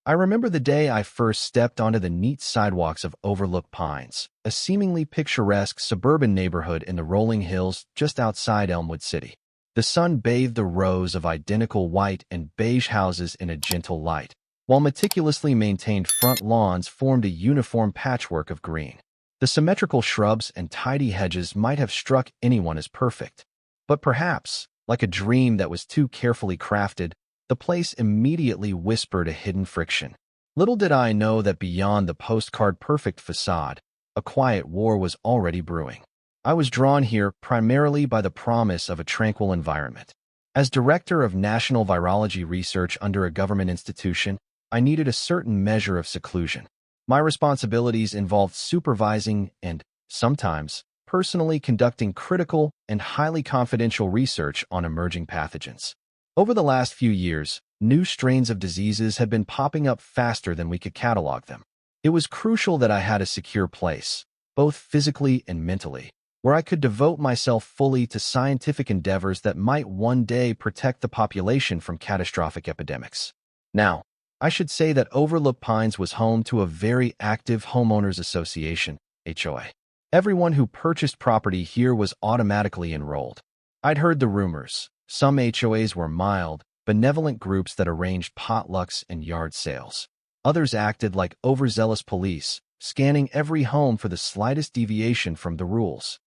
I remember the day I first stepped onto the neat sidewalks of Overlook Pines, a seemingly picturesque suburban neighborhood in the rolling hills just outside Elmwood City. The sun bathed the rows of identical white and beige houses in a gentle light, while meticulously maintained front lawns formed a uniform patchwork of green. The symmetrical shrubs and tidy hedges might have struck anyone as perfect, but perhaps, like a dream that was too carefully crafted, the place immediately whispered a hidden friction. Little did I know that beyond the postcard-perfect facade, a quiet war was already brewing. I was drawn here primarily by the promise of a tranquil environment. As director of national virology research under a government institution, I needed a certain measure of seclusion. My responsibilities involved supervising and, sometimes, personally conducting critical and highly confidential research on emerging pathogens. Over the last few years, new strains of diseases had been popping up faster than we could catalog them. It was crucial that I had a secure place, both physically and mentally, where I could devote myself fully to scientific endeavors that might one day protect the population from catastrophic epidemics. Now, I should say that Overlook Pines was home to a very active homeowners association, HOA. Everyone who purchased property here was automatically enrolled. I'd heard the rumors. Some HOAs were mild, benevolent groups that arranged potlucks and yard sales. Others acted like overzealous police, scanning every home for the slightest deviation from the rules.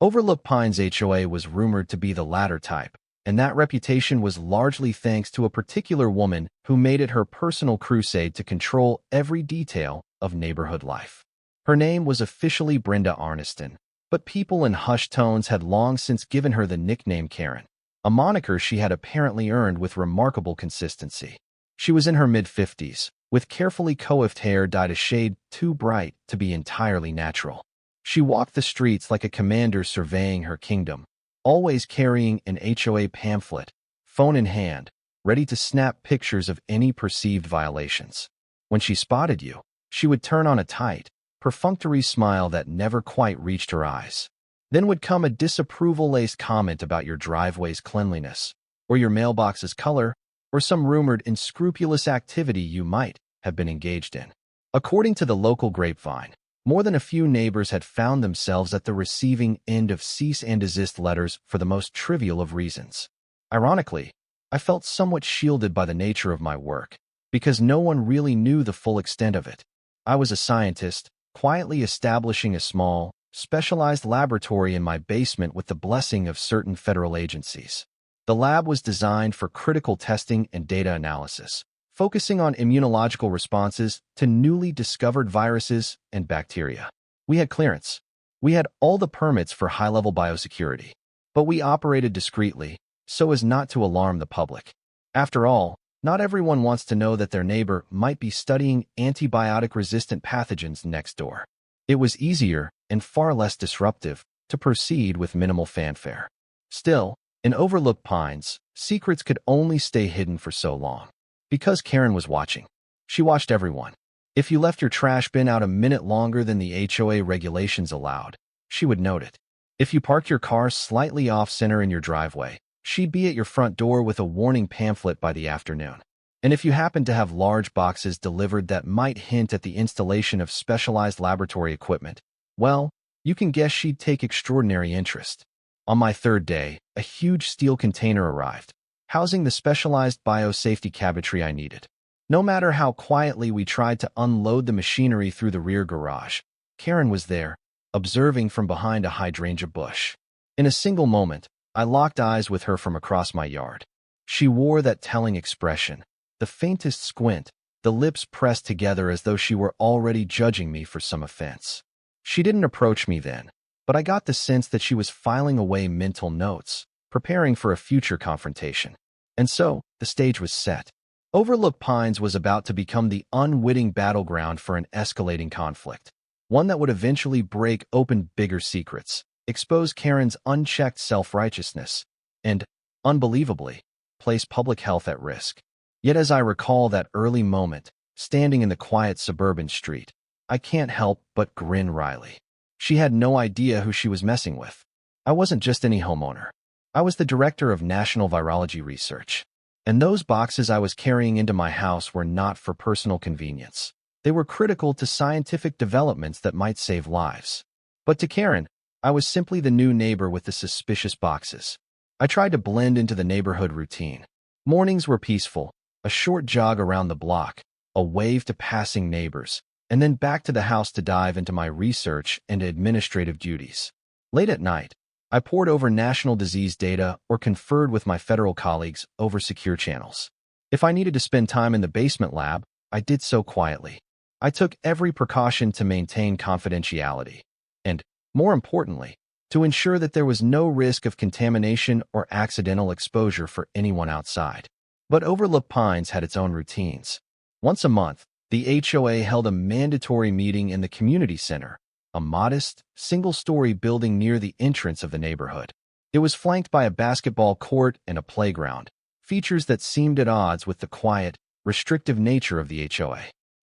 Overlook Pines HOA was rumored to be the latter type, and that reputation was largely thanks to a particular woman who made it her personal crusade to control every detail of neighborhood life. Her name was officially Brenda Arniston, but people in hushed tones had long since given her the nickname Karen, a moniker she had apparently earned with remarkable consistency. She was in her mid-50s, with carefully coiffed hair dyed a shade too bright to be entirely natural. She walked the streets like a commander surveying her kingdom, always carrying an HOA pamphlet, phone in hand, ready to snap pictures of any perceived violations. When she spotted you, she would turn on a tight, perfunctory smile that never quite reached her eyes. Then would come a disapproval-laced comment about your driveway's cleanliness, or your mailbox's color, or some rumored unscrupulous activity you might have been engaged in. According to the local grapevine, more than a few neighbors had found themselves at the receiving end of cease and desist letters for the most trivial of reasons. Ironically, I felt somewhat shielded by the nature of my work, because no one really knew the full extent of it. I was a scientist, quietly establishing a small, specialized laboratory in my basement with the blessing of certain federal agencies. The lab was designed for critical testing and data analysis, focusing on immunological responses to newly discovered viruses and bacteria. We had clearance. We had all the permits for high-level biosecurity, but we operated discreetly, so as not to alarm the public. After all, not everyone wants to know that their neighbor might be studying antibiotic-resistant pathogens next door. It was easier, and far less disruptive, to proceed with minimal fanfare. Still, in Overlook Pines, secrets could only stay hidden for so long. Because Karen was watching. She watched everyone. If you left your trash bin out a minute longer than the HOA regulations allowed, she would note it. If you parked your car slightly off-center in your driveway, she'd be at your front door with a warning pamphlet by the afternoon. And if you happened to have large boxes delivered that might hint at the installation of specialized laboratory equipment, well, you can guess she'd take extraordinary interest. On my third day, a huge steel container arrived, housing the specialized biosafety cabinetry I needed. No matter how quietly we tried to unload the machinery through the rear garage, Karen was there, observing from behind a hydrangea bush. In a single moment, I locked eyes with her from across my yard. She wore that telling expression, the faintest squint, the lips pressed together as though she were already judging me for some offense. She didn't approach me then, but I got the sense that she was filing away mental notes, preparing for a future confrontation. And so, the stage was set. Overlook Pines was about to become the unwitting battleground for an escalating conflict, one that would eventually break open bigger secrets, expose Karen's unchecked self-righteousness, and, unbelievably, place public health at risk. Yet as I recall that early moment, standing in the quiet suburban street, I can't help but grin wryly. She had no idea who she was messing with. I wasn't just any homeowner. I was the director of national virology research. And those boxes I was carrying into my house were not for personal convenience. They were critical to scientific developments that might save lives. But to Karen, I was simply the new neighbor with the suspicious boxes. I tried to blend into the neighborhood routine. Mornings were peaceful, a short jog around the block, a wave to passing neighbors, and then back to the house to dive into my research and administrative duties. Late at night, I pored over national disease data or conferred with my federal colleagues over secure channels. If I needed to spend time in the basement lab, I did so quietly. I took every precaution to maintain confidentiality and, more importantly, to ensure that there was no risk of contamination or accidental exposure for anyone outside. But Overlook Pines had its own routines. Once a month, the HOA held a mandatory meeting in the community center, a modest, single-story building near the entrance of the neighborhood. It was flanked by a basketball court and a playground, features that seemed at odds with the quiet, restrictive nature of the HOA.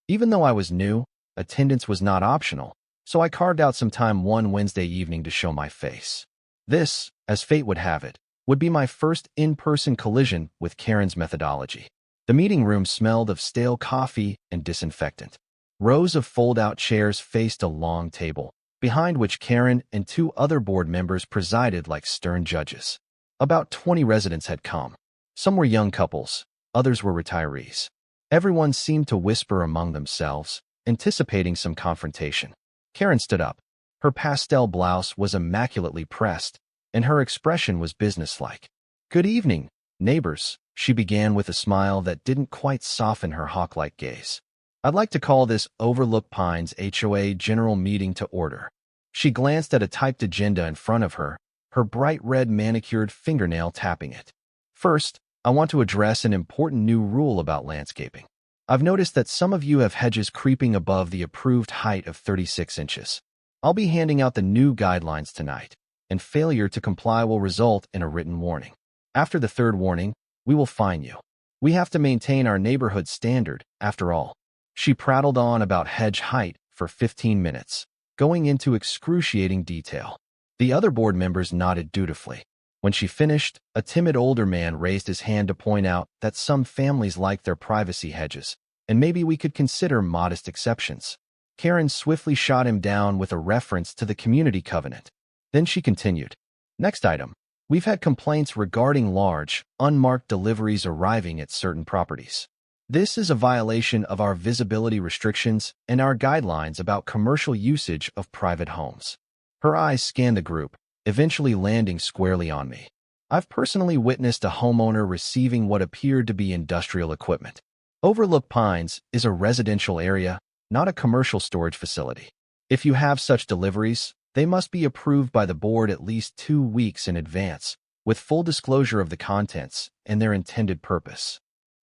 Even though I was new, attendance was not optional, so I carved out some time one Wednesday evening to show my face. This, as fate would have it, would be my first in-person collision with Karen's methodology. The meeting room smelled of stale coffee and disinfectant. Rows of fold-out chairs faced a long table, behind which Karen and two other board members presided like stern judges. About 20 residents had come. Some were young couples, others were retirees. Everyone seemed to whisper among themselves, anticipating some confrontation. Karen stood up. Her pastel blouse was immaculately pressed, and her expression was businesslike. "Good evening, neighbors," she began with a smile that didn't quite soften her hawk-like gaze. "I'd like to call this Overlook Pines HOA General Meeting to order." She glanced at a typed agenda in front of her, her bright red manicured fingernail tapping it. "First, I want to address an important new rule about landscaping. I've noticed that some of you have hedges creeping above the approved height of 36 inches. I'll be handing out the new guidelines tonight, and failure to comply will result in a written warning. After the third warning, we will fine you. We have to maintain our neighborhood standard, after all." She prattled on about hedge height for 15 minutes, going into excruciating detail. The other board members nodded dutifully. When she finished, a timid older man raised his hand to point out that some families like their privacy hedges, and maybe we could consider modest exceptions. Karen swiftly shot him down with a reference to the community covenant. Then she continued. "Next item. We've had complaints regarding large, unmarked deliveries arriving at certain properties. This is a violation of our visibility restrictions and our guidelines about commercial usage of private homes." Her eyes scanned the group, eventually landing squarely on me. I've personally witnessed a homeowner receiving what appeared to be industrial equipment. Overlook Pines is a residential area, not a commercial storage facility. If you have such deliveries, they must be approved by the board at least 2 weeks in advance, with full disclosure of the contents and their intended purpose.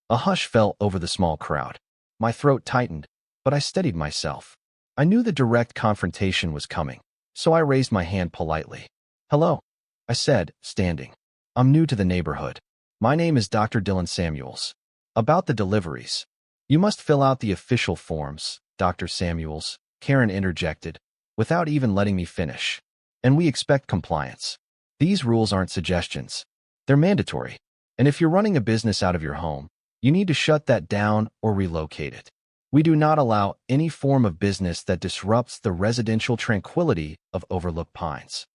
A hush fell over the small crowd. My throat tightened, but I steadied myself. I knew the direct confrontation was coming, so I raised my hand politely. "Hello," I said, standing. "I'm new to the neighborhood. My name is Dr. Dylan Samuels. About the deliveries. You must fill out the official forms, Dr. Samuels," Karen interjected, without even letting me finish. "And we expect compliance. These rules aren't suggestions. They're mandatory. And if you're running a business out of your home, you need to shut that down or relocate it. We do not allow any form of business that disrupts the residential tranquility of Overlook Pines."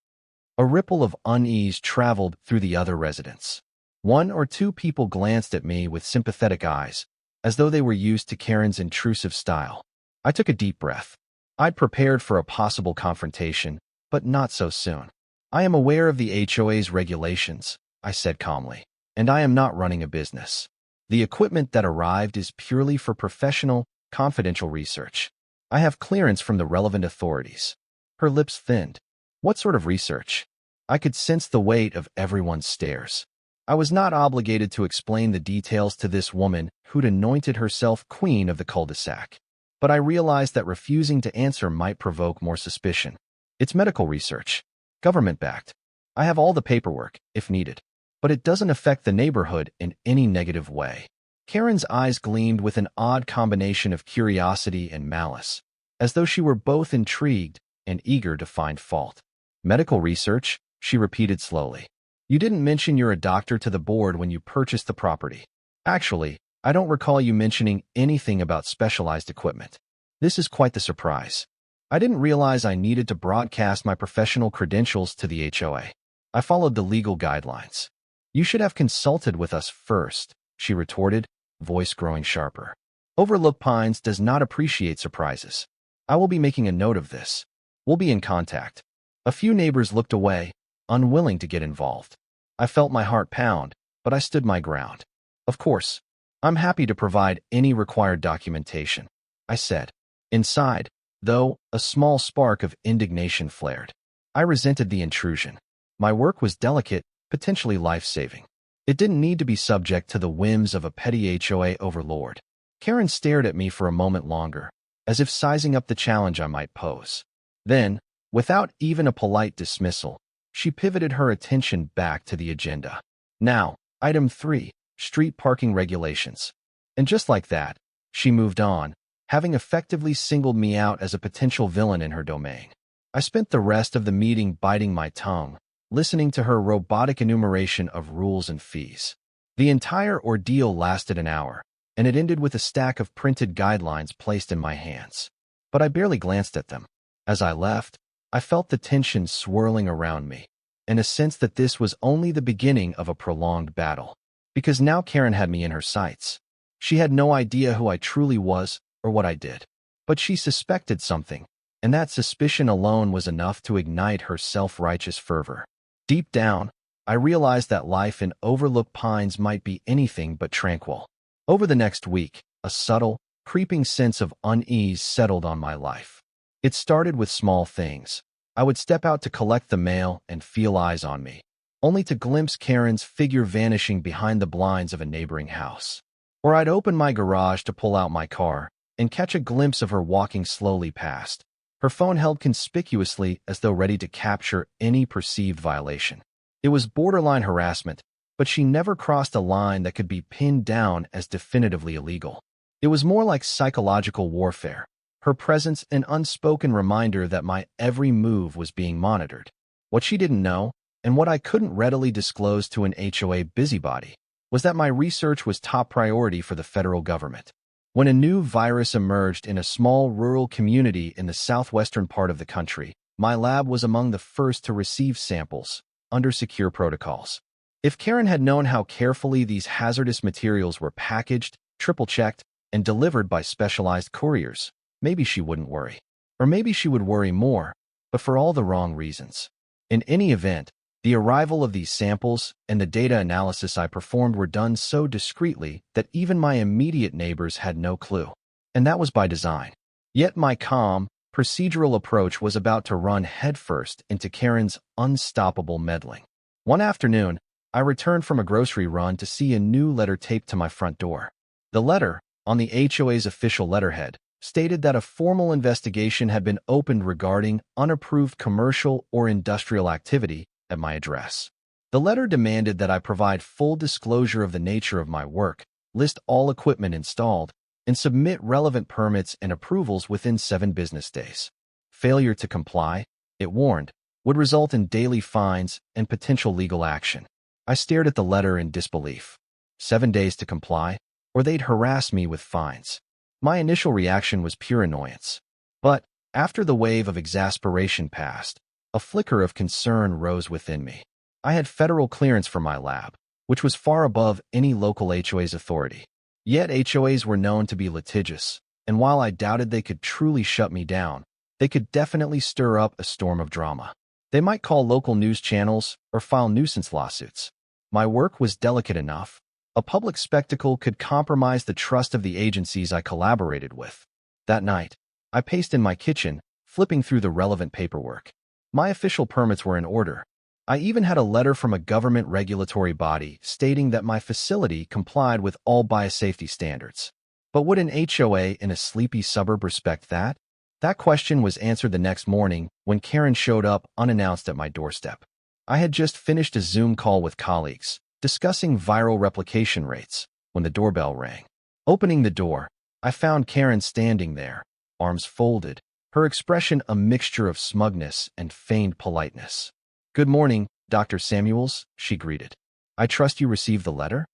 A ripple of unease traveled through the other residents. 1 or 2 people glanced at me with sympathetic eyes, as though they were used to Karen's intrusive style. I took a deep breath. I'd prepared for a possible confrontation, but not so soon. "I am aware of the HOA's regulations," I said calmly, "and I am not running a business. The equipment that arrived is purely for professional, confidential research. I have clearance from the relevant authorities." Her lips thinned. "What sort of research?" I could sense the weight of everyone's stares. I was not obligated to explain the details to this woman who'd anointed herself queen of the cul-de-sac. But I realized that refusing to answer might provoke more suspicion. "It's medical research. Government-backed. I have all the paperwork, if needed. But it doesn't affect the neighborhood in any negative way." Karen's eyes gleamed with an odd combination of curiosity and malice, as though she were both intrigued and eager to find fault. "Medical research," she repeated slowly. "You didn't mention you're a doctor to the board when you purchased the property." Actually, I don't recall you mentioning anything about specialized equipment. This is quite the surprise. I didn't realize I needed to broadcast my professional credentials to the HOA. I followed the legal guidelines. You should have consulted with us first, she retorted, voice growing sharper. Overlook Pines does not appreciate surprises. I will be making a note of this. We'll be in contact. A few neighbors looked away, unwilling to get involved. I felt my heart pound, but I stood my ground. Of course, I'm happy to provide any required documentation, I said. Inside, though, a small spark of indignation flared. I resented the intrusion. My work was delicate, potentially life-saving. It didn't need to be subject to the whims of a petty HOA overlord. Karen stared at me for a moment longer, as if sizing up the challenge I might pose. Then, without even a polite dismissal, she pivoted her attention back to the agenda. Now, item 3, street parking regulations. And just like that, she moved on, having effectively singled me out as a potential villain in her domain. I spent the rest of the meeting biting my tongue, listening to her robotic enumeration of rules and fees. The entire ordeal lasted an hour, and it ended with a stack of printed guidelines placed in my hands. But I barely glanced at them. As I left, I felt the tension swirling around me, and a sense that this was only the beginning of a prolonged battle. Because now Karen had me in her sights. She had no idea who I truly was or what I did. But she suspected something, and that suspicion alone was enough to ignite her self-righteous fervor. Deep down, I realized that life in Overlook Pines might be anything but tranquil. Over the next week, a subtle, creeping sense of unease settled on my life. It started with small things. I would step out to collect the mail and feel eyes on me, only to glimpse Karen's figure vanishing behind the blinds of a neighboring house. Or I'd open my garage to pull out my car and catch a glimpse of her walking slowly past, her phone held conspicuously as though ready to capture any perceived violation. It was borderline harassment, but she never crossed a line that could be pinned down as definitively illegal. It was more like psychological warfare, her presence an unspoken reminder that my every move was being monitored. What she didn't know, and what I couldn't readily disclose to an HOA busybody, was that my research was top priority for the federal government. When a new virus emerged in a small rural community in the southwestern part of the country, my lab was among the first to receive samples, under secure protocols. If Karen had known how carefully these hazardous materials were packaged, triple-checked, and delivered by specialized couriers, maybe she wouldn't worry. Or maybe she would worry more, but for all the wrong reasons. In any event, the arrival of these samples and the data analysis I performed were done so discreetly that even my immediate neighbors had no clue. And that was by design. Yet my calm, procedural approach was about to run headfirst into Karen's unstoppable meddling. One afternoon, I returned from a grocery run to see a new letter taped to my front door. The letter, on the HOA's official letterhead, stated that a formal investigation had been opened regarding unapproved commercial or industrial activity at my address. The letter demanded that I provide full disclosure of the nature of my work, list all equipment installed, and submit relevant permits and approvals within 7 business days. Failure to comply, it warned, would result in daily fines and potential legal action. I stared at the letter in disbelief. 7 days to comply, or they'd harass me with fines. My initial reaction was pure annoyance. But, after the wave of exasperation passed, a flicker of concern rose within me. I had federal clearance for my lab, which was far above any local HOA's authority. Yet HOAs were known to be litigious, and while I doubted they could truly shut me down, they could definitely stir up a storm of drama. They might call local news channels or file nuisance lawsuits. My work was delicate enough. A public spectacle could compromise the trust of the agencies I collaborated with. That night, I paced in my kitchen, flipping through the relevant paperwork. My official permits were in order. I even had a letter from a government regulatory body stating that my facility complied with all biosafety standards. But would an HOA in a sleepy suburb respect that? That question was answered the next morning when Karen showed up unannounced at my doorstep. I had just finished a Zoom call with colleagues, discussing viral replication rates, when the doorbell rang. Opening the door, I found Karen standing there, arms folded, her expression a mixture of smugness and feigned politeness. "Good morning, Dr. Samuels," she greeted. "I trust you received the letter?"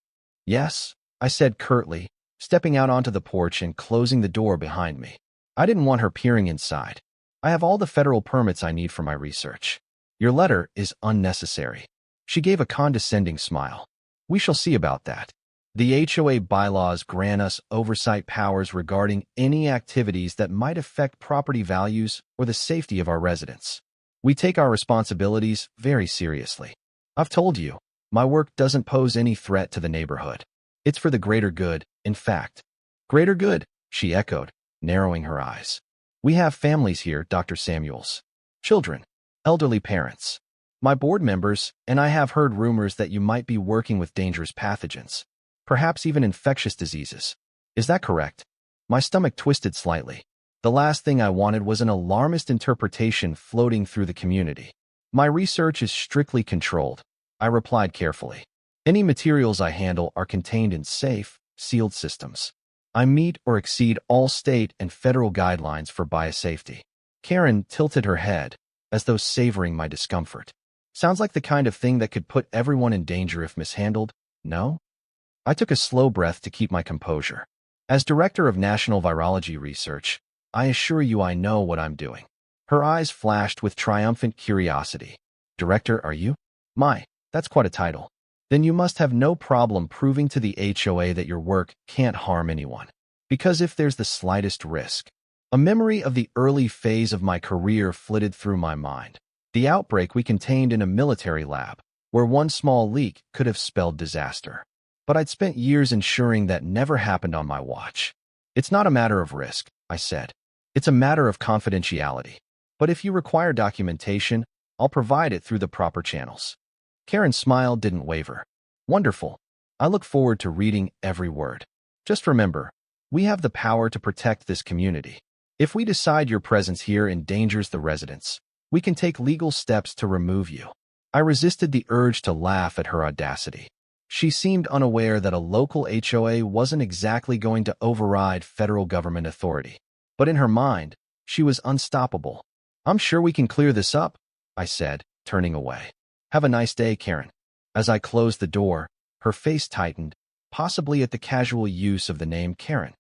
"Yes," I said curtly, stepping out onto the porch and closing the door behind me. I didn't want her peering inside. I have all the federal permits I need for my research. Your letter is unnecessary. She gave a condescending smile. We shall see about that. The HOA bylaws grant us oversight powers regarding any activities that might affect property values or the safety of our residents. We take our responsibilities very seriously. I've told you, my work doesn't pose any threat to the neighborhood. It's for the greater good, in fact. Greater good, she echoed, narrowing her eyes. We have families here, Dr. Samuels. Children, elderly parents. My board members, and I have heard rumors that you might be working with dangerous pathogens, perhaps even infectious diseases. Is that correct? My stomach twisted slightly. The last thing I wanted was an alarmist interpretation floating through the community. My research is strictly controlled, I replied carefully. Any materials I handle are contained in safe, sealed systems. I meet or exceed all state and federal guidelines for biosafety. Karen tilted her head, as though savoring my discomfort. Sounds like the kind of thing that could put everyone in danger if mishandled, no? I took a slow breath to keep my composure. As Director of National Virology Research, I assure you I know what I'm doing. Her eyes flashed with triumphant curiosity. Director, are you? My, that's quite a title. Then you must have no problem proving to the HOA that your work can't harm anyone. Because if there's the slightest risk, a memory of the early phase of my career flitted through my mind. The outbreak we contained in a military lab, where one small leak could have spelled disaster. But I'd spent years ensuring that never happened on my watch. It's not a matter of risk, I said. It's a matter of confidentiality. But if you require documentation, I'll provide it through the proper channels. Karen's smile didn't waver. Wonderful. I look forward to reading every word. Just remember, we have the power to protect this community. If we decide your presence here endangers the residents, we can take legal steps to remove you. I resisted the urge to laugh at her audacity. She seemed unaware that a local HOA wasn't exactly going to override federal government authority. But in her mind, she was unstoppable. I'm sure we can clear this up, I said, turning away. Have a nice day, Karen. As I closed the door, her face tightened, possibly at the casual use of the name Karen.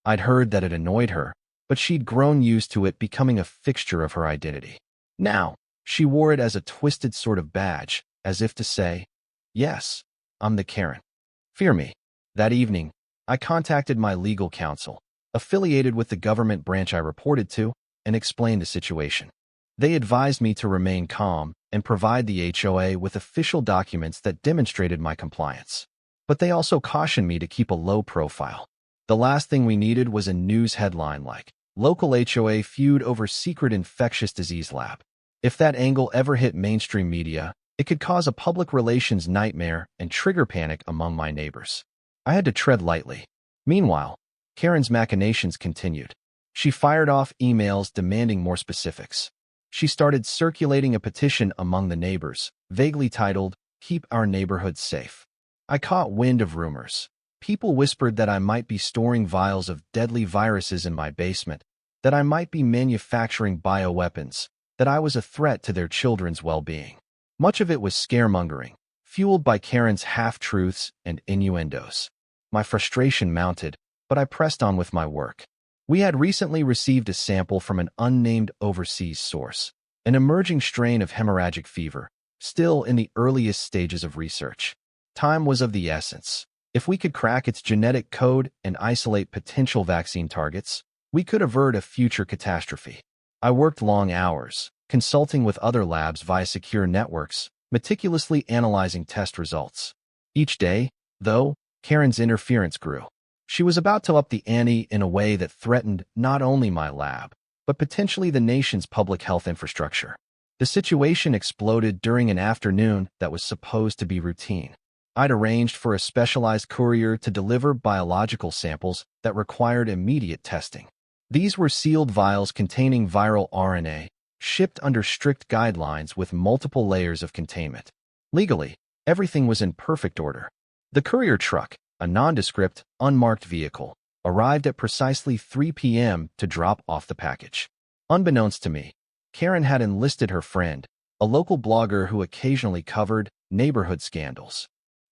I'd heard that it annoyed her, but she'd grown used to it becoming a fixture of her identity. Now, she wore it as a twisted sort of badge, as if to say, yes, I'm the Karen. Fear me. That evening, I contacted my legal counsel, affiliated with the government branch I reported to, and explained the situation. They advised me to remain calm and provide the HOA with official documents that demonstrated my compliance. But they also cautioned me to keep a low profile. The last thing we needed was a news headline like, "Local HOA feud over secret infectious disease lab." If that angle ever hit mainstream media, it could cause a public relations nightmare and trigger panic among my neighbors. I had to tread lightly. Meanwhile, Karen's machinations continued. She fired off emails demanding more specifics. She started circulating a petition among the neighbors, vaguely titled, "Keep Our Neighborhood Safe." I caught wind of rumors. People whispered that I might be storing vials of deadly viruses in my basement, that I might be manufacturing bioweapons, that I was a threat to their children's well-being. Much of it was scaremongering, fueled by Karen's half-truths and innuendos. My frustration mounted, but I pressed on with my work. We had recently received a sample from an unnamed overseas source, an emerging strain of hemorrhagic fever, still in the earliest stages of research. Time was of the essence. If we could crack its genetic code and isolate potential vaccine targets, we could avert a future catastrophe. I worked long hours, consulting with other labs via secure networks, meticulously analyzing test results. Each day, though, Karen's interference grew. She was about to up the ante in a way that threatened not only my lab, but potentially the nation's public health infrastructure. The situation exploded during an afternoon that was supposed to be routine. I'd arranged for a specialized courier to deliver biological samples that required immediate testing. These were sealed vials containing viral RNA, shipped under strict guidelines with multiple layers of containment. Legally, everything was in perfect order. The courier truck, a nondescript, unmarked vehicle, arrived at precisely 3 p.m. to drop off the package. Unbeknownst to me, Karen had enlisted her friend, a local blogger who occasionally covered neighborhood scandals.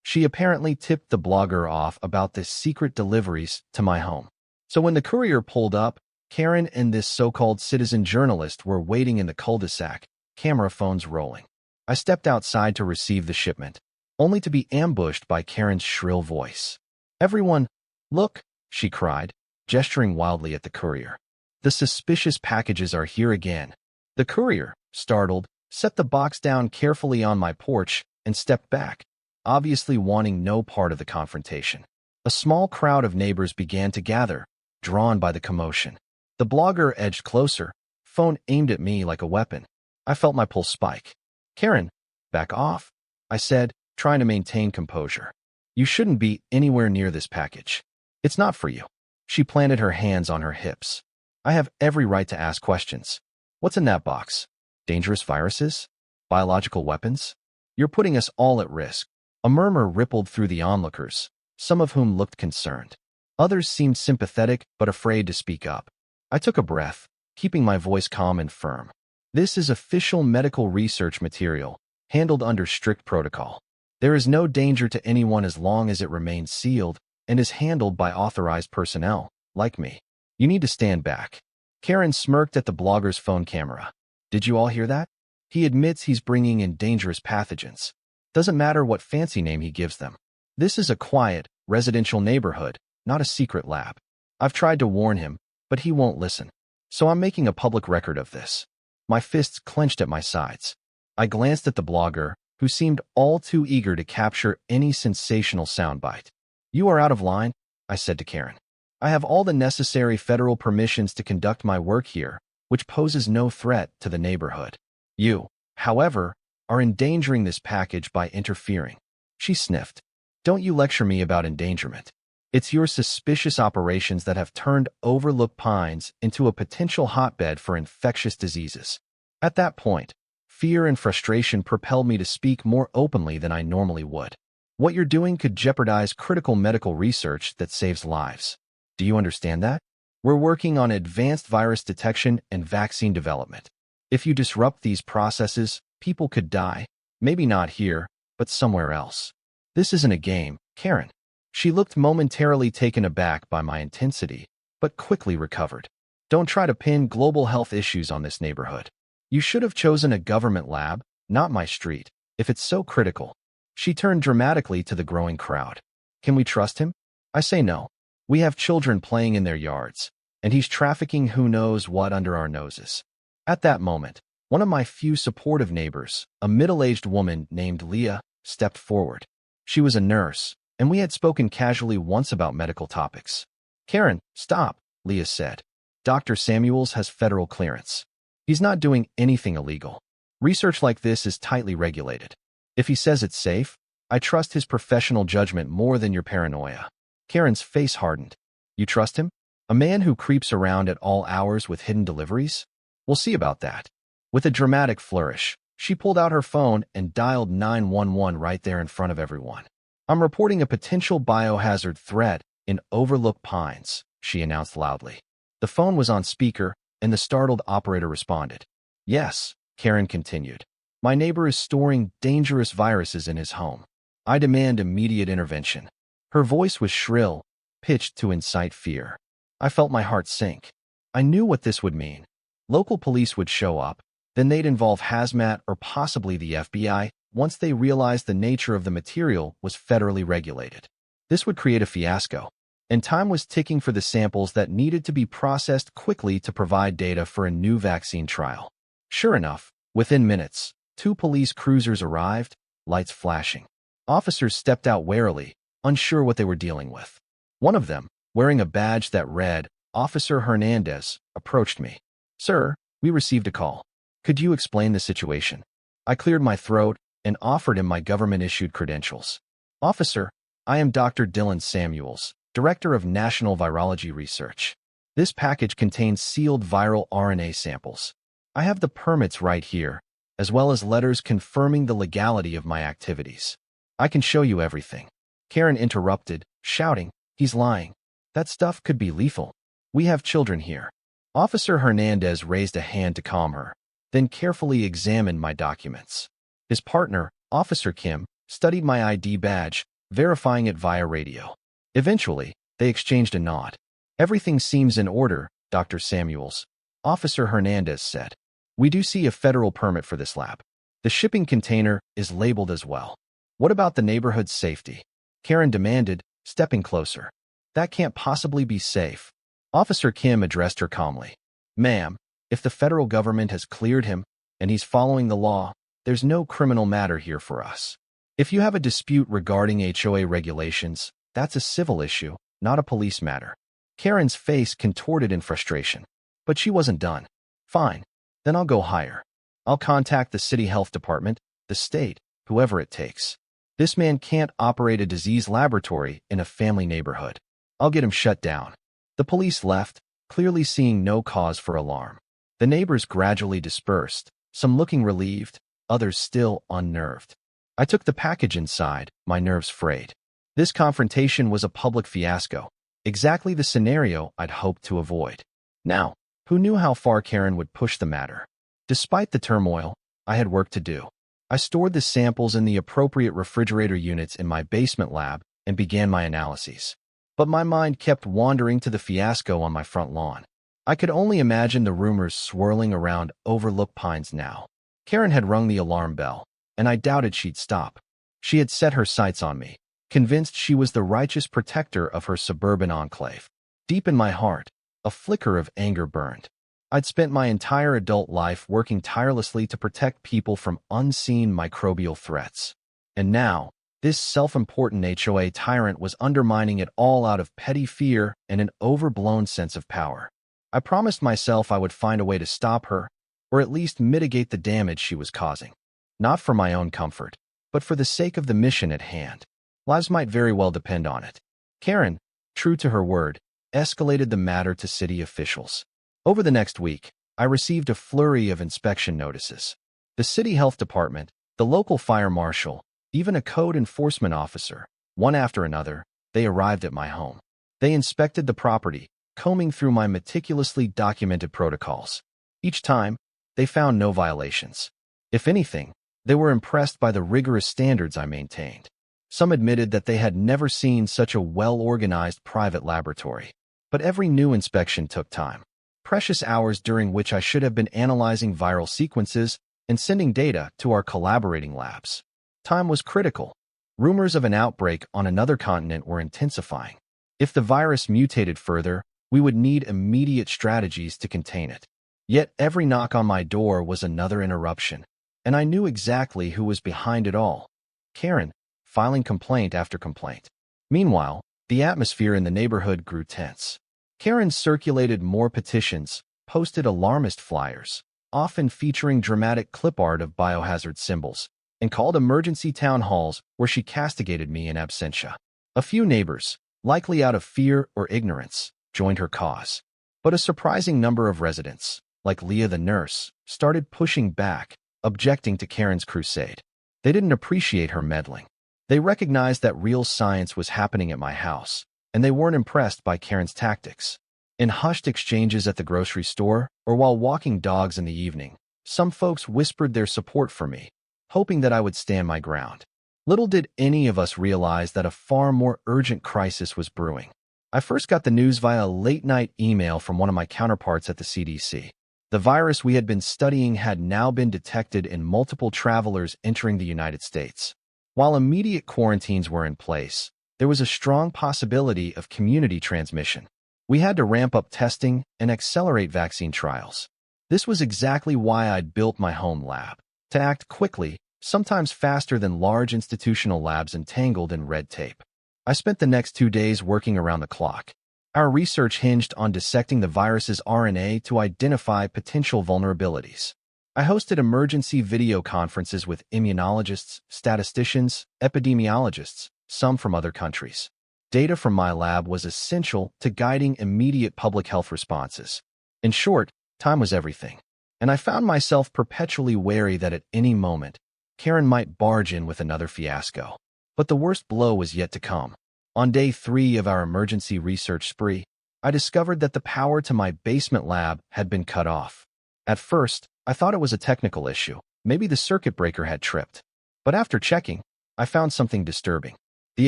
She apparently tipped the blogger off about the secret deliveries to my home. So when the courier pulled up, Karen and this so-called citizen journalist were waiting in the cul-de-sac, camera phones rolling. I stepped outside to receive the shipment, only to be ambushed by Karen's shrill voice. "Everyone, look," she cried, gesturing wildly at the courier. "The suspicious packages are here again." The courier, startled, set the box down carefully on my porch and stepped back, obviously wanting no part of the confrontation. A small crowd of neighbors began to gather, drawn by the commotion. The blogger edged closer, phone aimed at me like a weapon. I felt my pulse spike. "Karen, back off," I said, trying to maintain composure. "You shouldn't be anywhere near this package. It's not for you." She planted her hands on her hips. "I have every right to ask questions. What's in that box? Dangerous viruses? Biological weapons? You're putting us all at risk." A murmur rippled through the onlookers, some of whom looked concerned. Others seemed sympathetic but afraid to speak up. I took a breath, keeping my voice calm and firm. "This is official medical research material, handled under strict protocol. There is no danger to anyone as long as it remains sealed and is handled by authorized personnel, like me. You need to stand back." Karen smirked at the blogger's phone camera. "Did you all hear that? He admits he's bringing in dangerous pathogens. Doesn't matter what fancy name he gives them. This is a quiet, residential neighborhood, not a secret lab. I've tried to warn him, but he won't listen. So I'm making a public record of this." My fists clenched at my sides. I glanced at the blogger, who seemed all too eager to capture any sensational soundbite. "You are out of line," I said to Karen. "I have all the necessary federal permissions to conduct my work here, which poses no threat to the neighborhood. You, however, are endangering this package by interfering." She sniffed. "Don't you lecture me about endangerment. It's your suspicious operations that have turned Overlook Pines into a potential hotbed for infectious diseases." At that point, fear and frustration propelled me to speak more openly than I normally would. "What you're doing could jeopardize critical medical research that saves lives. Do you understand that? We're working on advanced virus detection and vaccine development. If you disrupt these processes, people could die, maybe not here, but somewhere else. This isn't a game, Karen." She looked momentarily taken aback by my intensity, but quickly recovered. "Don't try to pin global health issues on this neighborhood. You should have chosen a government lab, not my street, if it's so critical." She turned dramatically to the growing crowd. "Can we trust him? I say no. We have children playing in their yards, and he's trafficking who knows what under our noses." At that moment, one of my few supportive neighbors, a middle-aged woman named Leah, stepped forward. She was a nurse, and we had spoken casually once about medical topics. "Karen, stop," Leah said. "Dr. Samuels has federal clearance. He's not doing anything illegal. Research like this is tightly regulated. If he says it's safe, I trust his professional judgment more than your paranoia." Karen's face hardened. "You trust him? A man who creeps around at all hours with hidden deliveries? We'll see about that." With a dramatic flourish, she pulled out her phone and dialed 911 right there in front of everyone. "I'm reporting a potential biohazard threat in Overlook Pines," she announced loudly. The phone was on speaker, and the startled operator responded. "Yes," Karen continued. "My neighbor is storing dangerous viruses in his home. I demand immediate intervention." Her voice was shrill, pitched to incite fear. I felt my heart sink. I knew what this would mean. Local police would show up, then they'd involve hazmat or possibly the FBI once they realized the nature of the material was federally regulated. This would create a fiasco, and time was ticking for the samples that needed to be processed quickly to provide data for a new vaccine trial. Sure enough, within minutes, 2 police cruisers arrived, lights flashing. Officers stepped out warily, unsure what they were dealing with. One of them, wearing a badge that read, "Officer Hernandez," approached me. "Sir, we received a call. Could you explain the situation?" I cleared my throat and offered him my government-issued credentials. "Officer, I am Dr. Dylan Samuels, Director of National Virology Research. This package contains sealed viral RNA samples. I have the permits right here, as well as letters confirming the legality of my activities. I can show you everything." Karen interrupted, shouting, "He's lying. That stuff could be lethal. We have children here." Officer Hernandez raised a hand to calm her, then carefully examined my documents. His partner, Officer Kim, studied my ID badge, verifying it via radio. Eventually, they exchanged a nod. "Everything seems in order, Dr. Samuels," Officer Hernandez said. "We do see a federal permit for this lab. The shipping container is labeled as well." "What about the neighborhood's safety?" Karen demanded, stepping closer. "That can't possibly be safe." Officer Kim addressed her calmly. "Ma'am, if the federal government has cleared him and he's following the law, there's no criminal matter here for us. If you have a dispute regarding HOA regulations, that's a civil issue, not a police matter." Karen's face contorted in frustration. But she wasn't done. "Fine, then I'll go higher. I'll contact the city health department, the state, whoever it takes. This man can't operate a disease laboratory in a family neighborhood. I'll get him shut down." The police left, clearly seeing no cause for alarm. The neighbors gradually dispersed, some looking relieved, others still unnerved. I took the package inside, my nerves frayed. This confrontation was a public fiasco, exactly the scenario I'd hoped to avoid. Now, who knew how far Karen would push the matter? Despite the turmoil, I had work to do. I stored the samples in the appropriate refrigerator units in my basement lab and began my analyses. But my mind kept wandering to the fiasco on my front lawn. I could only imagine the rumors swirling around Overlook Pines now. Karen had rung the alarm bell, and I doubted she'd stop. She had set her sights on me, convinced she was the righteous protector of her suburban enclave. Deep in my heart, a flicker of anger burned. I'd spent my entire adult life working tirelessly to protect people from unseen microbial threats. And now, this self-important HOA tyrant was undermining it all out of petty fear and an overblown sense of power. I promised myself I would find a way to stop her, or at least mitigate the damage she was causing. Not for my own comfort, but for the sake of the mission at hand. Lives might very well depend on it. Karen, true to her word, escalated the matter to city officials. Over the next week, I received a flurry of inspection notices. The city health department, the local fire marshal, even a code enforcement officer, one after another, they arrived at my home. They inspected the property, combing through my meticulously documented protocols. Each time, they found no violations. If anything, they were impressed by the rigorous standards I maintained. Some admitted that they had never seen such a well-organized private laboratory. But every new inspection took time. Precious hours during which I should have been analyzing viral sequences and sending data to our collaborating labs. Time was critical. Rumors of an outbreak on another continent were intensifying. If the virus mutated further, we would need immediate strategies to contain it. Yet every knock on my door was another interruption, and I knew exactly who was behind it all. Karen, filing complaint after complaint. Meanwhile, the atmosphere in the neighborhood grew tense. Karen circulated more petitions, posted alarmist flyers, often featuring dramatic clip art of biohazard symbols, and called emergency town halls where she castigated me in absentia. A few neighbors, likely out of fear or ignorance, joined her cause. But a surprising number of residents, like Leah the nurse, started pushing back, objecting to Karen's crusade. They didn't appreciate her meddling. They recognized that real science was happening at my house, and they weren't impressed by Karen's tactics. In hushed exchanges at the grocery store or while walking dogs in the evening, some folks whispered their support for me, hoping that I would stand my ground. Little did any of us realize that a far more urgent crisis was brewing. I first got the news via a late-night email from one of my counterparts at the CDC. The virus we had been studying had now been detected in multiple travelers entering the United States. While immediate quarantines were in place, there was a strong possibility of community transmission. We had to ramp up testing and accelerate vaccine trials. This was exactly why I'd built my home lab, to act quickly, sometimes faster than large institutional labs entangled in red tape. I spent the next 2 days working around the clock. Our research hinged on dissecting the virus's RNA to identify potential vulnerabilities. I hosted emergency video conferences with immunologists, statisticians, epidemiologists, some from other countries. Data from my lab was essential to guiding immediate public health responses. In short, time was everything, and I found myself perpetually wary that at any moment, Karen might barge in with another fiasco. But the worst blow was yet to come. On day 3 of our emergency research spree, I discovered that the power to my basement lab had been cut off. At first, I thought it was a technical issue. Maybe the circuit breaker had tripped. But after checking, I found something disturbing. The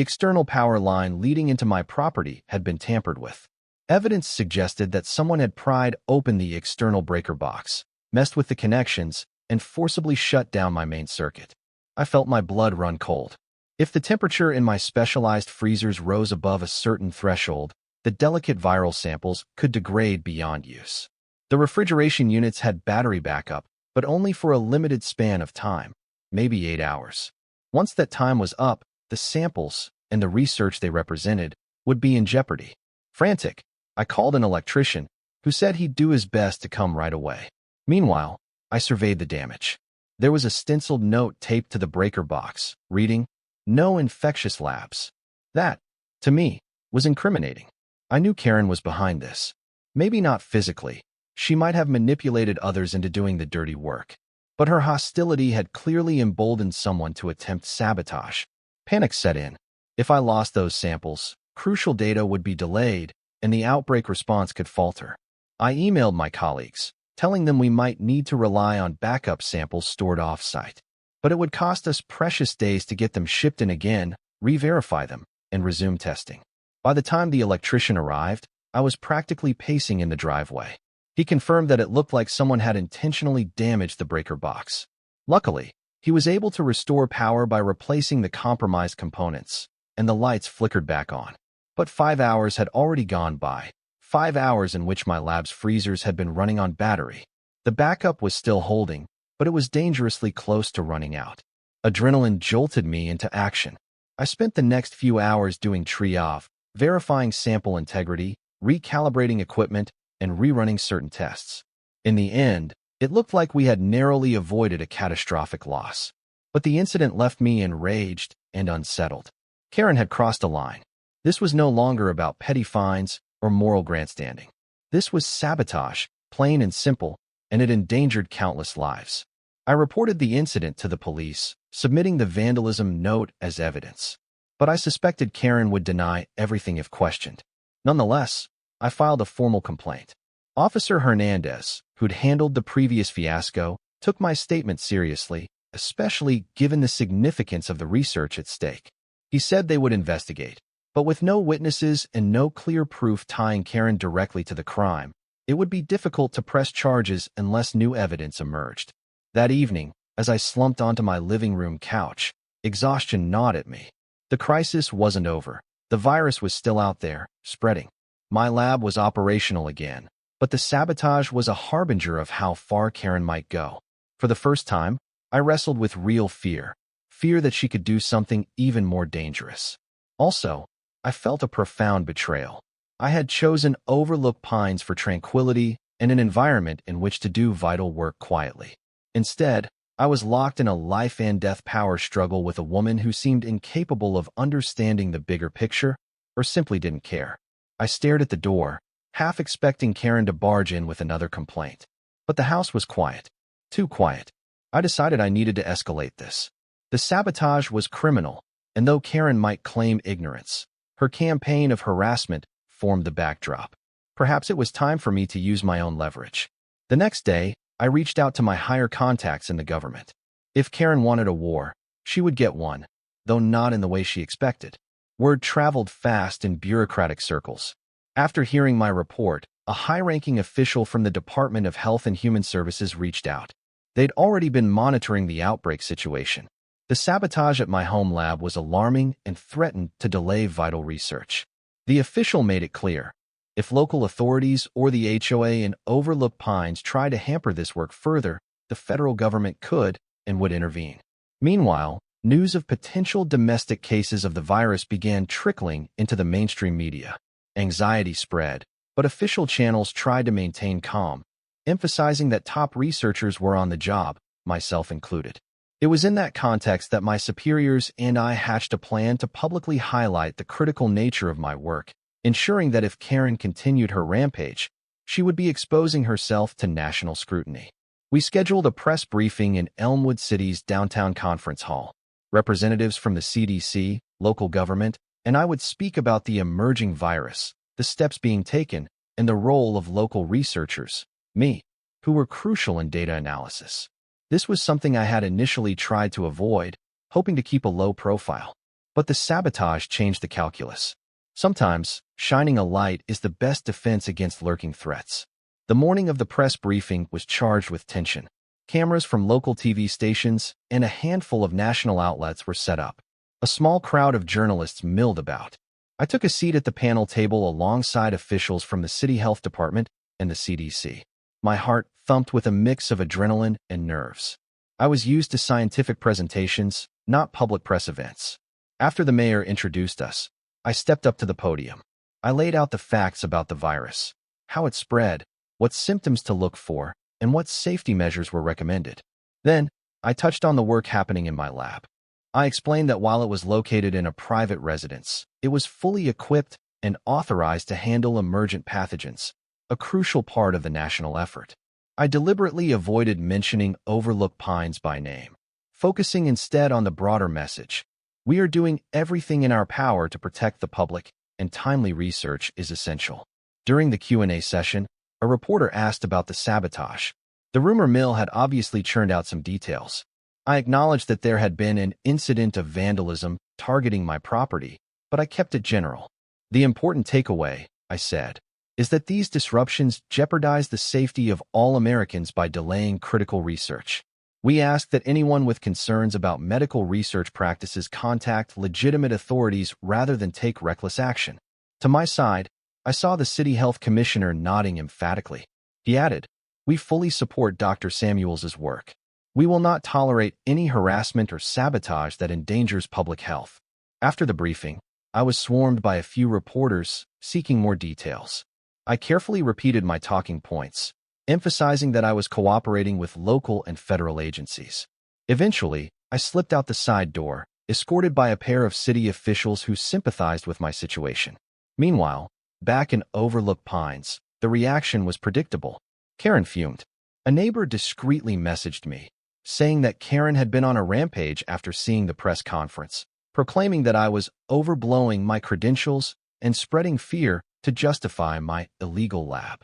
external power line leading into my property had been tampered with. Evidence suggested that someone had pried open the external breaker box, messed with the connections, and forcibly shut down my main circuit. I felt my blood run cold. If the temperature in my specialized freezers rose above a certain threshold, the delicate viral samples could degrade beyond use. The refrigeration units had battery backup, but only for a limited span of time, maybe 8 hours. Once that time was up, the samples and the research they represented would be in jeopardy. Frantic, I called an electrician, who said he'd do his best to come right away. Meanwhile, I surveyed the damage. There was a stenciled note taped to the breaker box, reading, "No infectious labs." That, to me, was incriminating. I knew Karen was behind this. Maybe not physically. She might have manipulated others into doing the dirty work. But her hostility had clearly emboldened someone to attempt sabotage. Panic set in. If I lost those samples, crucial data would be delayed, and the outbreak response could falter. I emailed my colleagues, telling them we might need to rely on backup samples stored off-site. But it would cost us precious days to get them shipped in again, re-verify them, and resume testing. By the time the electrician arrived, I was practically pacing in the driveway. He confirmed that it looked like someone had intentionally damaged the breaker box. Luckily, he was able to restore power by replacing the compromised components, and the lights flickered back on. But 5 hours had already gone by, 5 hours in which my lab's freezers had been running on battery. The backup was still holding, but it was dangerously close to running out. Adrenaline jolted me into action. I spent the next few hours doing triage, verifying sample integrity, recalibrating equipment, and rerunning certain tests. In the end, it looked like we had narrowly avoided a catastrophic loss. But the incident left me enraged and unsettled. Karen had crossed a line. This was no longer about petty fines or moral grandstanding. This was sabotage, plain and simple, and it endangered countless lives. I reported the incident to the police, submitting the vandalism note as evidence. But I suspected Karen would deny everything if questioned. Nonetheless, I filed a formal complaint. Officer Hernandez, who'd handled the previous fiasco, took my statement seriously, especially given the significance of the research at stake. He said they would investigate, but with no witnesses and no clear proof tying Karen directly to the crime, it would be difficult to press charges unless new evidence emerged. That evening, as I slumped onto my living room couch, exhaustion gnawed at me. The crisis wasn't over. The virus was still out there, spreading. My lab was operational again, but the sabotage was a harbinger of how far Karen might go. For the first time, I wrestled with real fear that she could do something even more dangerous. Also, I felt a profound betrayal. I had chosen Overlook Pines for tranquility and an environment in which to do vital work quietly. Instead, I was locked in a life-and-death power struggle with a woman who seemed incapable of understanding the bigger picture or simply didn't care. I stared at the door, half expecting Karen to barge in with another complaint. But the house was quiet. Too quiet. I decided I needed to escalate this. The sabotage was criminal, and though Karen might claim ignorance, her campaign of harassment formed the backdrop. Perhaps it was time for me to use my own leverage. The next day, I reached out to my higher contacts in the government. If Karen wanted a war, she would get one, though not in the way she expected. Word traveled fast in bureaucratic circles. After hearing my report, a high-ranking official from the Department of Health and Human Services reached out. They'd already been monitoring the outbreak situation. The sabotage at my home lab was alarming and threatened to delay vital research. The official made it clear, if local authorities or the HOA in Overlook Pines tried to hamper this work further, the federal government could and would intervene. Meanwhile, news of potential domestic cases of the virus began trickling into the mainstream media. Anxiety spread, but official channels tried to maintain calm, emphasizing that top researchers were on the job, myself included. It was in that context that my superiors and I hatched a plan to publicly highlight the critical nature of my work, ensuring that if Karen continued her rampage, she would be exposing herself to national scrutiny. We scheduled a press briefing in Elmwood City's downtown conference hall. Representatives from the CDC, local government, and I would speak about the emerging virus, the steps being taken, and the role of local researchers, me, who were crucial in data analysis. This was something I had initially tried to avoid, hoping to keep a low profile. But the sabotage changed the calculus. Sometimes, shining a light is the best defense against lurking threats. The morning of the press briefing was charged with tension. Cameras from local TV stations and a handful of national outlets were set up. A small crowd of journalists milled about. I took a seat at the panel table alongside officials from the City Health Department and the CDC. My heart thumped with a mix of adrenaline and nerves. I was used to scientific presentations, not public press events. After the mayor introduced us, I stepped up to the podium. I laid out the facts about the virus, how it spread, what symptoms to look for, and what safety measures were recommended. Then, I touched on the work happening in my lab. I explained that while it was located in a private residence, it was fully equipped and authorized to handle emergent pathogens, a crucial part of the national effort. I deliberately avoided mentioning Overlook Pines by name, focusing instead on the broader message. We are doing everything in our power to protect the public, and timely research is essential. During the Q&A session, a reporter asked about the sabotage. The rumor mill had obviously churned out some details. I acknowledged that there had been an incident of vandalism targeting my property, but I kept it general. The important takeaway, I said, is that these disruptions jeopardize the safety of all Americans by delaying critical research. We ask that anyone with concerns about medical research practices contact legitimate authorities rather than take reckless action. To my side, I saw the city health commissioner nodding emphatically. He added, "We fully support Dr. Samuels's work. We will not tolerate any harassment or sabotage that endangers public health." After the briefing, I was swarmed by a few reporters seeking more details. I carefully repeated my talking points, emphasizing that I was cooperating with local and federal agencies. Eventually, I slipped out the side door, escorted by a pair of city officials who sympathized with my situation. Meanwhile, back in Overlook Pines, the reaction was predictable. Karen fumed. A neighbor discreetly messaged me, saying that Karen had been on a rampage after seeing the press conference, proclaiming that I was overblowing my credentials and spreading fear to justify my illegal lab.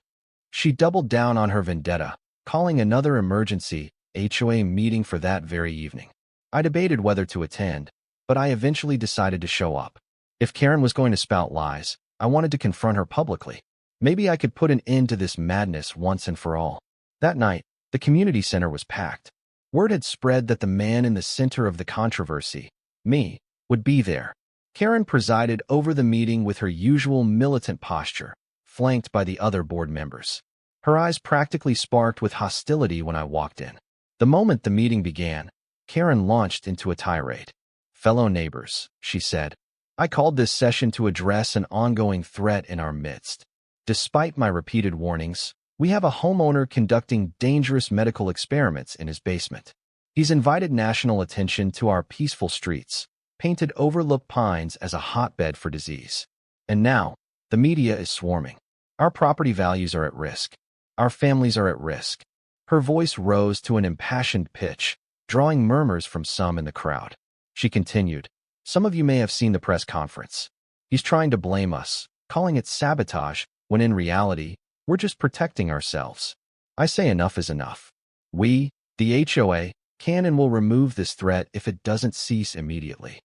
She doubled down on her vendetta, calling another emergency HOA meeting for that very evening. I debated whether to attend, but I eventually decided to show up. If Karen was going to spout lies, I wanted to confront her publicly. Maybe I could put an end to this madness once and for all. That night, the community center was packed. Word had spread that the man in the center of the controversy, me, would be there. Karen presided over the meeting with her usual militant posture, flanked by the other board members. Her eyes practically sparked with hostility when I walked in. The moment the meeting began, Karen launched into a tirade. "Fellow neighbors," she said, "I called this session to address an ongoing threat in our midst. Despite my repeated warnings, we have a homeowner conducting dangerous medical experiments in his basement. He's invited national attention to our peaceful streets, painted Overlook Pines as a hotbed for disease. And now, the media is swarming. Our property values are at risk. Our families are at risk." Her voice rose to an impassioned pitch, drawing murmurs from some in the crowd. She continued, "Some of you may have seen the press conference. He's trying to blame us, calling it sabotage, when in reality, we're just protecting ourselves. I say enough is enough. We, the HOA, can and will remove this threat if it doesn't cease immediately."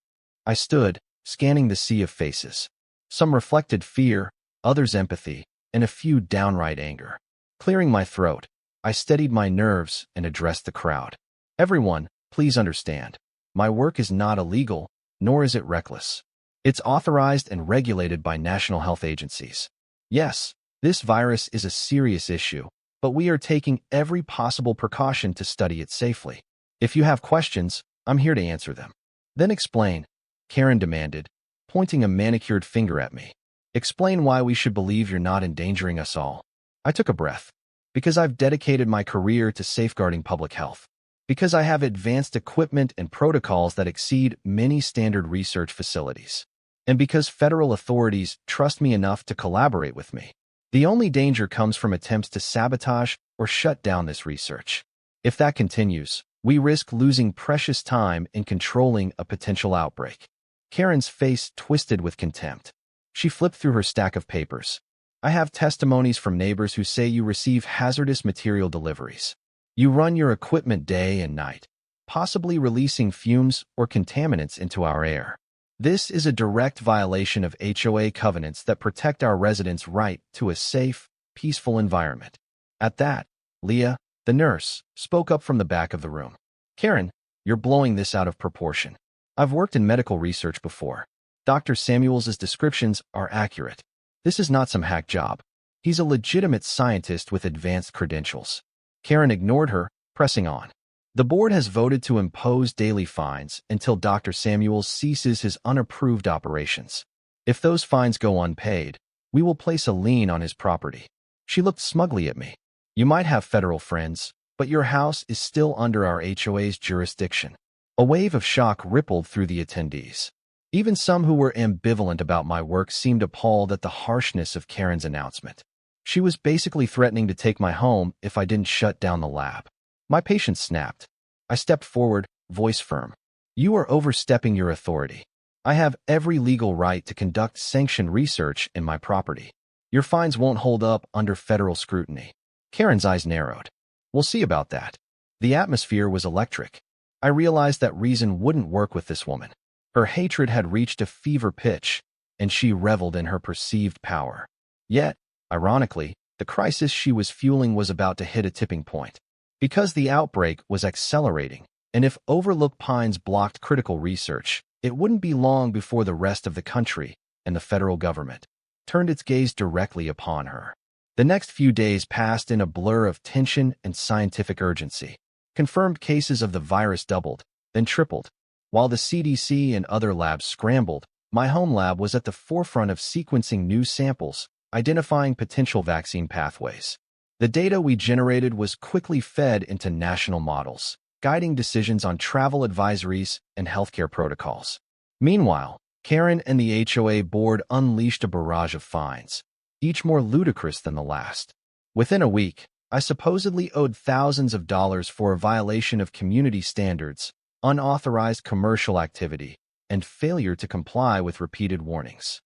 I stood, scanning the sea of faces. Some reflected fear, others empathy, and a few downright anger. Clearing my throat, I steadied my nerves and addressed the crowd. "Everyone, please understand. My work is not illegal, nor is it reckless. It's authorized and regulated by national health agencies. Yes, this virus is a serious issue, but we are taking every possible precaution to study it safely. If you have questions, I'm here to answer them." "Then explain," Karen demanded, pointing a manicured finger at me. "Explain why we should believe you're not endangering us all." I took a breath. "Because I've dedicated my career to safeguarding public health. Because I have advanced equipment and protocols that exceed many standard research facilities. And because federal authorities trust me enough to collaborate with me. The only danger comes from attempts to sabotage or shut down this research. If that continues, we risk losing precious time in controlling a potential outbreak." Karen's face twisted with contempt. She flipped through her stack of papers. "I have testimonies from neighbors who say you receive hazardous material deliveries. You run your equipment day and night, possibly releasing fumes or contaminants into our air. This is a direct violation of HOA covenants that protect our residents' right to a safe, peaceful environment. At that, Leah, the nurse, spoke up from the back of the room. Karen, you're blowing this out of proportion. I've worked in medical research before. Dr. Samuels's descriptions are accurate. This is not some hack job. He's a legitimate scientist with advanced credentials. Karen ignored her, pressing on. The board has voted to impose daily fines until Dr. Samuels ceases his unapproved operations. If those fines go unpaid, we will place a lien on his property. She looked smugly at me. You might have federal friends, but your house is still under our HOA's jurisdiction. A wave of shock rippled through the attendees. Even some who were ambivalent about my work seemed appalled at the harshness of Karen's announcement. She was basically threatening to take my home if I didn't shut down the lab. My patience snapped. I stepped forward, voice firm. You are overstepping your authority. I have every legal right to conduct sanctioned research in my property. Your fines won't hold up under federal scrutiny. Karen's eyes narrowed. We'll see about that. The atmosphere was electric. I realized that reason wouldn't work with this woman. Her hatred had reached a fever pitch, and she reveled in her perceived power. Yet, ironically, the crisis she was fueling was about to hit a tipping point. Because the outbreak was accelerating, and if Overlook Pines blocked critical research, it wouldn't be long before the rest of the country and the federal government turned its gaze directly upon her. The next few days passed in a blur of tension and scientific urgency. Confirmed cases of the virus doubled, then tripled. While the CDC and other labs scrambled, my home lab was at the forefront of sequencing new samples, identifying potential vaccine pathways. The data we generated was quickly fed into national models, guiding decisions on travel advisories and healthcare protocols. Meanwhile, Karen and the HOA board unleashed a barrage of fines, each more ludicrous than the last. Within a week, I supposedly owed thousands of dollars for a violation of community standards, unauthorized commercial activity, and failure to comply with repeated warnings.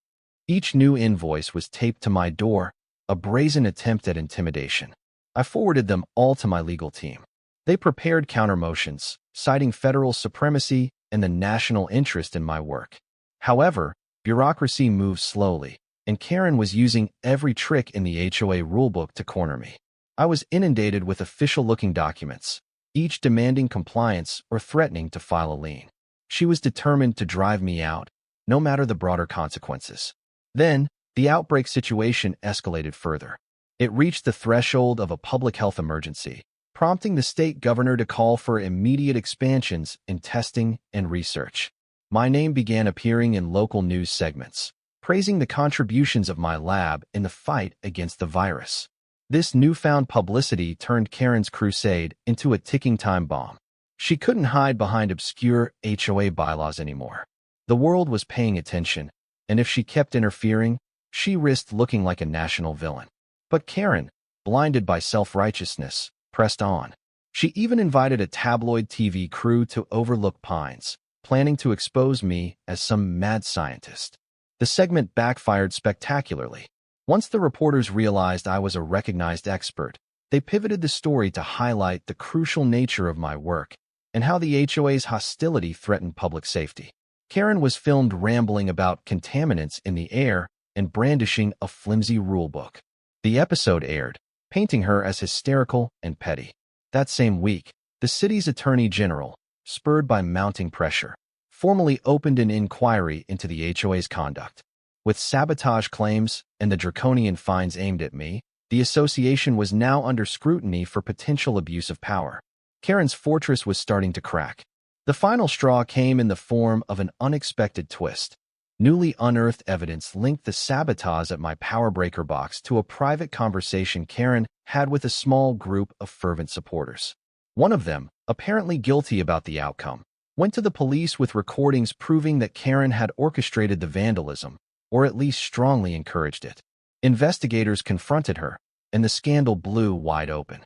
Each new invoice was taped to my door, a brazen attempt at intimidation. I forwarded them all to my legal team. They prepared countermotions, citing federal supremacy and the national interest in my work. However, bureaucracy moves slowly, and Karen was using every trick in the HOA rulebook to corner me. I was inundated with official-looking documents, each demanding compliance or threatening to file a lien. She was determined to drive me out, no matter the broader consequences. Then, the outbreak situation escalated further. It reached the threshold of a public health emergency, prompting the state governor to call for immediate expansions in testing and research. My name began appearing in local news segments, praising the contributions of my lab in the fight against the virus. This newfound publicity turned Karen's crusade into a ticking time bomb. She couldn't hide behind obscure HOA bylaws anymore. The world was paying attention, and if she kept interfering, she risked looking like a national villain. But Karen, blinded by self-righteousness, pressed on. She even invited a tabloid TV crew to Overlook Pines, planning to expose me as some mad scientist. The segment backfired spectacularly. Once the reporters realized I was a recognized expert, they pivoted the story to highlight the crucial nature of my work and how the HOA's hostility threatened public safety. Karen was filmed rambling about contaminants in the air and brandishing a flimsy rulebook. The episode aired, painting her as hysterical and petty. That same week, the city's attorney general, spurred by mounting pressure, formally opened an inquiry into the HOA's conduct. With sabotage claims and the draconian fines aimed at me, the association was now under scrutiny for potential abuse of power. Karen's fortress was starting to crack. The final straw came in the form of an unexpected twist. Newly unearthed evidence linked the sabotage at my power breaker box to a private conversation Karen had with a small group of fervent supporters. One of them, apparently guilty about the outcome, went to the police with recordings proving that Karen had orchestrated the vandalism, or at least strongly encouraged it. Investigators confronted her, and the scandal blew wide open.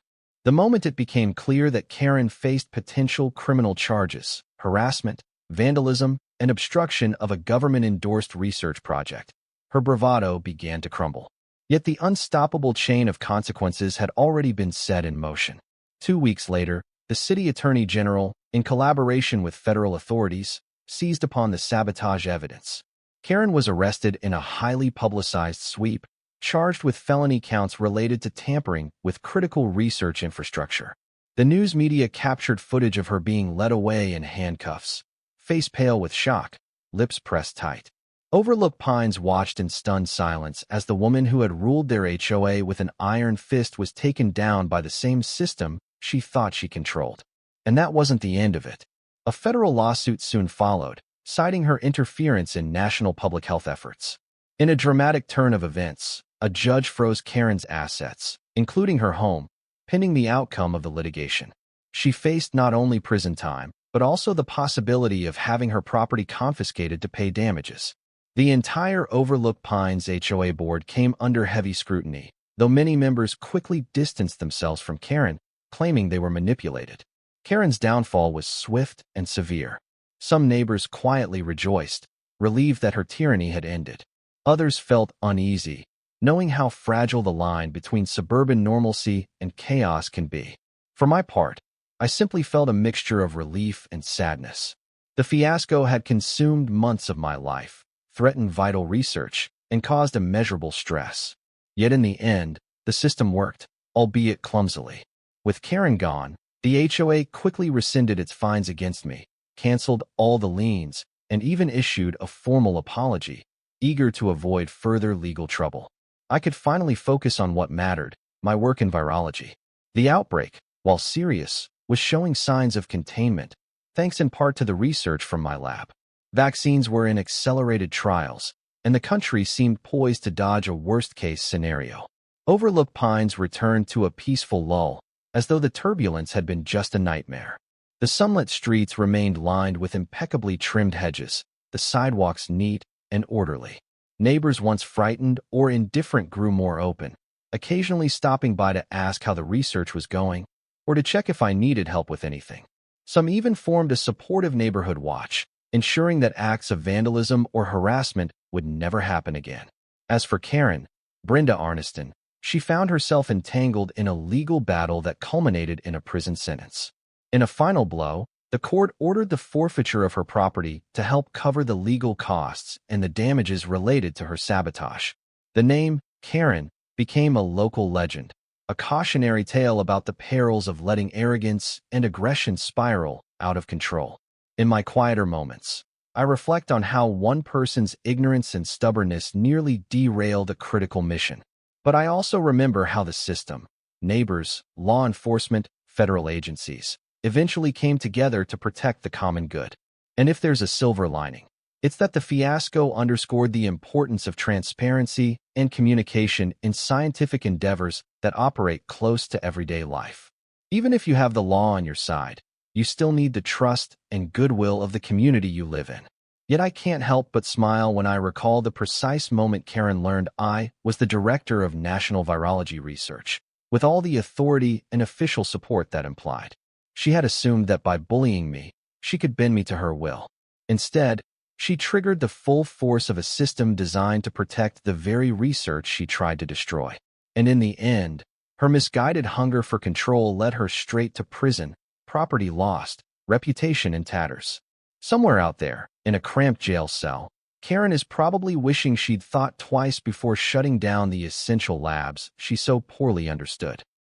The moment it became clear that Karen faced potential criminal charges, harassment, vandalism, and obstruction of a government-endorsed research project, her bravado began to crumble. Yet the unstoppable chain of consequences had already been set in motion. 2 weeks later, the city attorney general, in collaboration with federal authorities, seized upon the sabotage evidence. Karen was arrested in a highly publicized sweep, charged with felony counts related to tampering with critical research infrastructure. The news media captured footage of her being led away in handcuffs, face pale with shock, lips pressed tight. Overlook Pines watched in stunned silence as the woman who had ruled their HOA with an iron fist was taken down by the same system she thought she controlled. And that wasn't the end of it. A federal lawsuit soon followed, citing her interference in national public health efforts. In a dramatic turn of events, a judge froze Karen's assets, including her home, pending the outcome of the litigation. She faced not only prison time, but also the possibility of having her property confiscated to pay damages. The entire Overlook Pines HOA board came under heavy scrutiny, though many members quickly distanced themselves from Karen, claiming they were manipulated. Karen's downfall was swift and severe. Some neighbors quietly rejoiced, relieved that her tyranny had ended. Others felt uneasy, knowing how fragile the line between suburban normalcy and chaos can be. For my part, I simply felt a mixture of relief and sadness. The fiasco had consumed months of my life, threatened vital research, and caused immeasurable stress. Yet in the end, the system worked, albeit clumsily. With Karen gone, the HOA quickly rescinded its fines against me, canceled all the liens, and even issued a formal apology, eager to avoid further legal trouble. I could finally focus on what mattered, my work in virology. The outbreak, while serious, was showing signs of containment, thanks in part to the research from my lab. Vaccines were in accelerated trials, and the country seemed poised to dodge a worst-case scenario. Overlook Pines returned to a peaceful lull, as though the turbulence had been just a nightmare. The sunlit streets remained lined with impeccably trimmed hedges, the sidewalks neat and orderly. Neighbors once frightened or indifferent grew more open, occasionally stopping by to ask how the research was going, or to check if I needed help with anything. Some even formed a supportive neighborhood watch, ensuring that acts of vandalism or harassment would never happen again. As for Karen, Brenda Arniston, she found herself entangled in a legal battle that culminated in a prison sentence. In a final blow, the court ordered the forfeiture of her property to help cover the legal costs and the damages related to her sabotage. The name, Karen, became a local legend, a cautionary tale about the perils of letting arrogance and aggression spiral out of control. In my quieter moments, I reflect on how one person's ignorance and stubbornness nearly derailed a critical mission. But I also remember how the system, neighbors, law enforcement, federal agencies, eventually came together to protect the common good. And if there's a silver lining, it's that the fiasco underscored the importance of transparency and communication in scientific endeavors that operate close to everyday life. Even if you have the law on your side, you still need the trust and goodwill of the community you live in. Yet I can't help but smile when I recall the precise moment Karen learned I was the director of National Virology Research, with all the authority and official support that implied. She had assumed that by bullying me, she could bend me to her will. Instead, she triggered the full force of a system designed to protect the very research she tried to destroy. And in the end, her misguided hunger for control led her straight to prison, property lost, reputation in tatters. Somewhere out there, in a cramped jail cell, Karen is probably wishing she'd thought twice before shutting down the essential labs she so poorly understood.